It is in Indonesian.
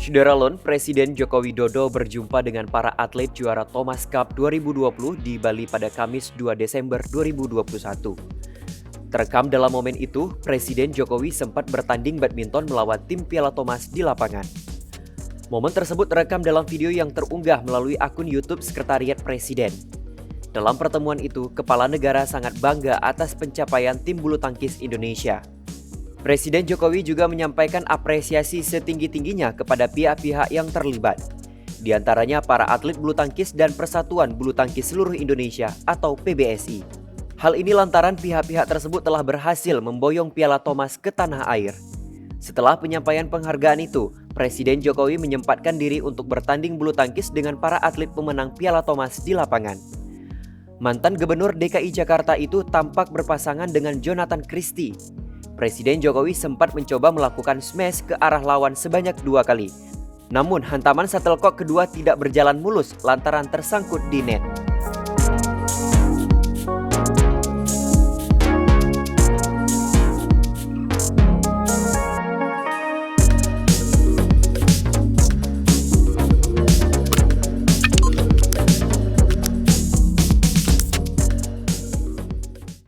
Syederalon, Presiden Joko Widodo berjumpa dengan para atlet juara Thomas Cup 2020 di Bali pada Kamis 2 Desember 2021. Terekam dalam momen itu, Presiden Jokowi sempat bertanding badminton melawan tim Piala Thomas di lapangan. Momen tersebut terekam dalam video yang terunggah melalui akun YouTube Sekretariat Presiden. Dalam pertemuan itu, Kepala Negara sangat bangga atas pencapaian tim bulu tangkis Indonesia. Presiden Jokowi juga menyampaikan apresiasi setinggi-tingginya kepada pihak-pihak yang terlibat, di antaranya para atlet bulu tangkis dan Persatuan Bulu Tangkis Seluruh Indonesia atau PBSI. Hal ini lantaran pihak-pihak tersebut telah berhasil memboyong Piala Thomas ke tanah air. Setelah penyampaian penghargaan itu, Presiden Jokowi menyempatkan diri untuk bertanding bulu tangkis dengan para atlet pemenang Piala Thomas di lapangan. Mantan Gubernur DKI Jakarta itu tampak berpasangan dengan Jonathan Christie. Presiden Jokowi sempat mencoba melakukan smash ke arah lawan sebanyak 2 kali. Namun hantaman shuttlecock kedua tidak berjalan mulus lantaran tersangkut di net.